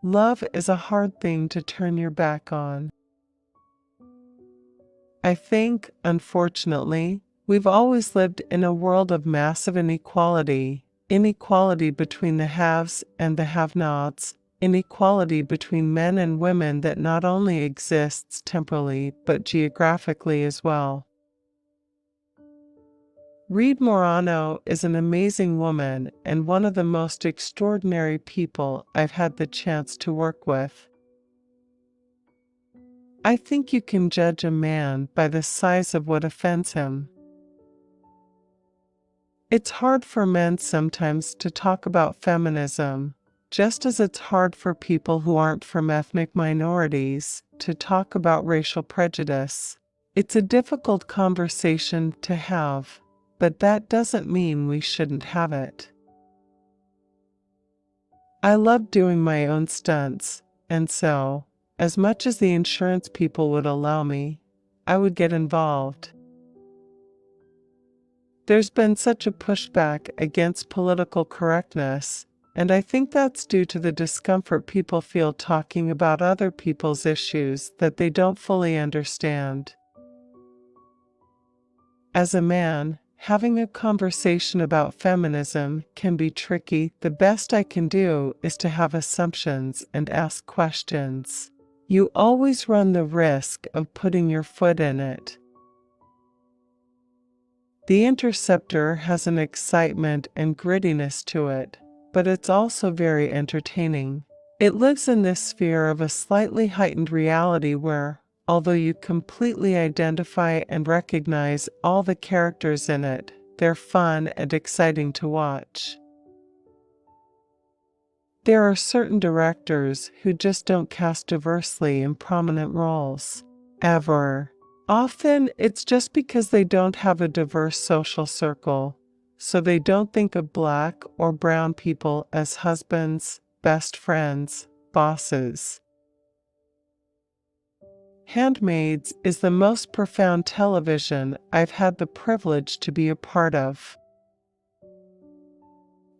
Love is a hard thing to turn your back on. I think, unfortunately, we've always lived in a world of massive inequality, inequality between the haves and the have-nots, inequality between men and women that not only exists temporally but geographically as well. Reed Morano is an amazing woman and one of the most extraordinary people I've had the chance to work with. I think you can judge a man by the size of what offends him. It's hard for men sometimes to talk about feminism, just as it's hard for people who aren't from ethnic minorities to talk about racial prejudice. It's a difficult conversation to have, but that doesn't mean we shouldn't have it. I love doing my own stunts, and so, as much as the insurance people would allow me, I would get involved. There's been such a pushback against political correctness, and I think that's due to the discomfort people feel talking about other people's issues that they don't fully understand. As a man, having a conversation about feminism can be tricky. The best I can do is to have assumptions and ask questions. You always run the risk of putting your foot in it. The Interceptor has an excitement and grittiness to it, but it's also very entertaining. It lives in this sphere of a slightly heightened reality where, although you completely identify and recognize all the characters in it, they're fun and exciting to watch. There are certain directors who just don't cast diversely in prominent roles, ever. Often it's just because they don't have a diverse social circle, so they don't think of black or brown people as husbands, best friends, bosses. Handmaids is the most profound television I've had the privilege to be a part of.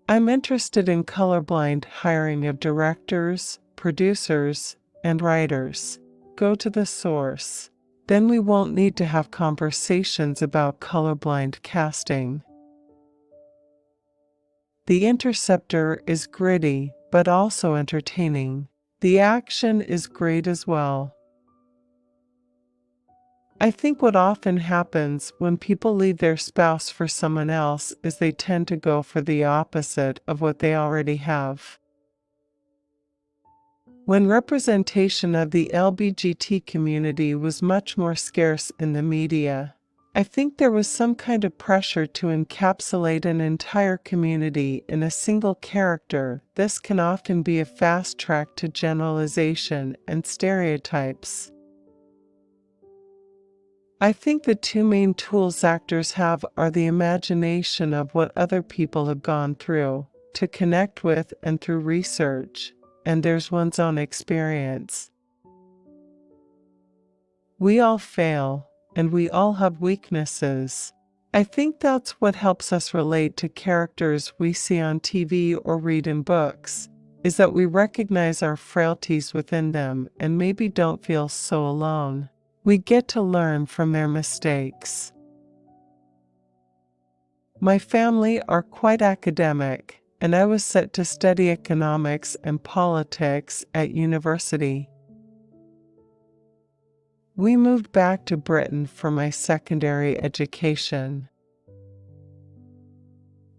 I'm interested in colorblind hiring of directors, producers, and writers. Go to the source. Then we won't need to have conversations about colorblind casting. The Interceptor is gritty, but also entertaining. The action is great as well. I think what often happens when people leave their spouse for someone else is they tend to go for the opposite of what they already have. When representation of the LGBT community was much more scarce in the media, I think there was some kind of pressure to encapsulate an entire community in a single character. This can often be a fast track to generalization and stereotypes. I think the two main tools actors have are the imagination of what other people have gone through, to connect with and through research, and there's one's own experience. We all fail, and we all have weaknesses. I think that's what helps us relate to characters we see on TV or read in books, is that we recognize our frailties within them and maybe don't feel so alone. We get to learn from their mistakes. My family are quite academic, and I was set to study economics and politics at university. We moved back to Britain for my secondary education.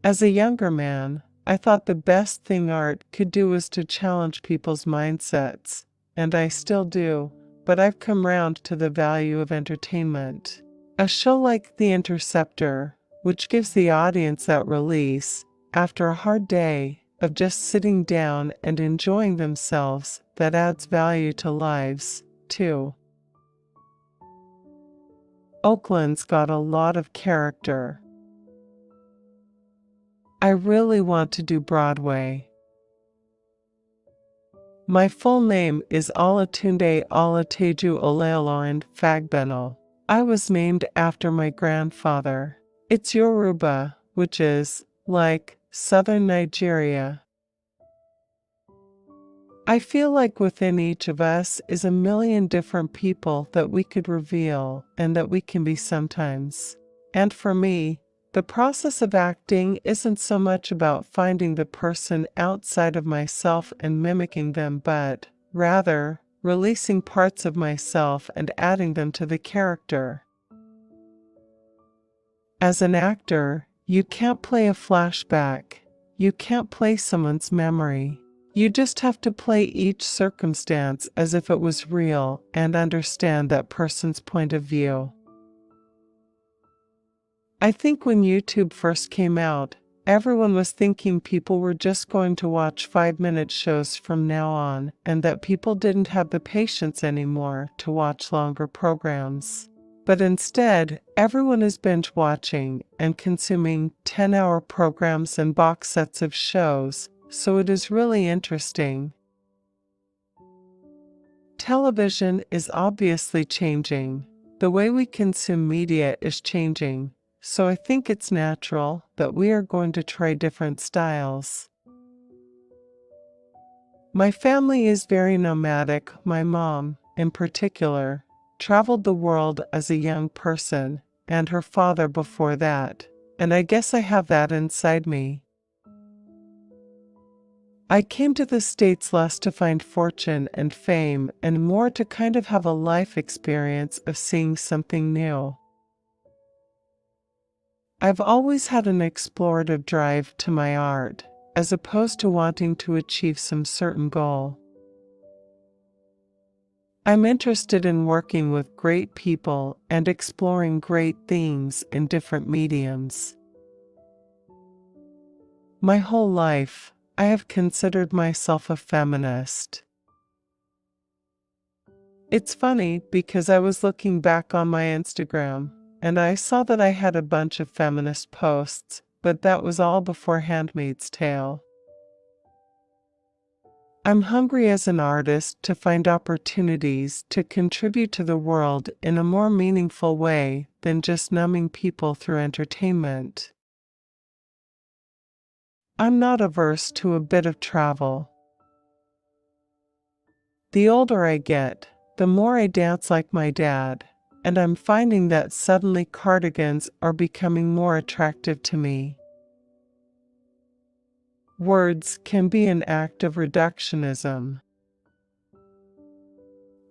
As a younger man, I thought the best thing art could do was to challenge people's mindsets, and I still do. But I've come round to the value of entertainment. A show like The Interceptor, which gives the audience that release, after a hard day of just sitting down and enjoying themselves, that adds value to lives, too. Oakland's got a lot of character. I really want to do Broadway. My full name is Olatunde Olateju Olaolorun Fagbenle. I was named after my grandfather. It's Yoruba, which is, like, southern Nigeria. I feel like within each of us is a million different people that we could reveal and that we can be sometimes. And for me, the process of acting isn't so much about finding the person outside of myself and mimicking them, but rather releasing parts of myself and adding them to the character. As an actor, you can't play a flashback. You can't play someone's memory. You just have to play each circumstance as if it was real and understand that person's point of view. I think when YouTube first came out, everyone was thinking people were just going to watch 5-minute shows from now on, and that people didn't have the patience anymore to watch longer programs. But instead, everyone is binge watching and consuming 10-hour programs and box sets of shows, so it is really interesting. Television is obviously changing. The way we consume media is changing, so I think it's natural that we are going to try different styles. My family is very nomadic. My mom, in particular, traveled the world as a young person, and her father before that, and I guess I have that inside me. I came to the States less to find fortune and fame and more to kind of have a life experience of seeing something new. I've always had an explorative drive to my art, as opposed to wanting to achieve some certain goal. I'm interested in working with great people and exploring great things in different mediums. My whole life, I have considered myself a feminist. It's funny because I was looking back on my Instagram, and I saw that I had a bunch of feminist posts, but that was all before Handmaid's Tale. I'm hungry as an artist to find opportunities to contribute to the world in a more meaningful way than just numbing people through entertainment. I'm not averse to a bit of travel. The older I get, the more I dance like my dad, and I'm finding that suddenly cardigans are becoming more attractive to me. Words can be an act of reductionism.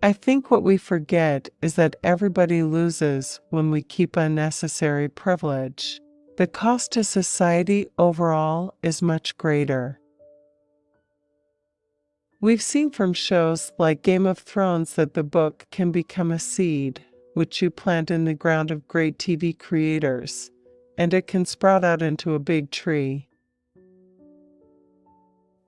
I think what we forget is that everybody loses when we keep unnecessary privilege. The cost to society overall is much greater. We've seen from shows like Game of Thrones that the book can become a seed, which you plant in the ground of great TV creators, and it can sprout out into a big tree.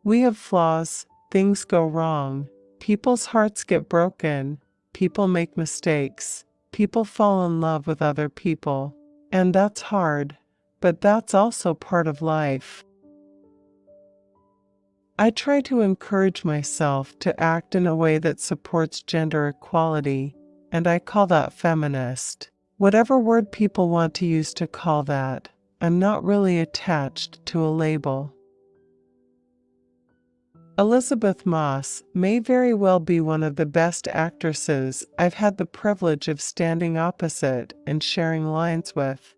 We have flaws, things go wrong, people's hearts get broken, people make mistakes, people fall in love with other people, and that's hard, but that's also part of life. I try to encourage myself to act in a way that supports gender equality, and I call that feminist. Whatever word people want to use to call that, I'm not really attached to a label. Elizabeth Moss may very well be one of the best actresses I've had the privilege of standing opposite and sharing lines with.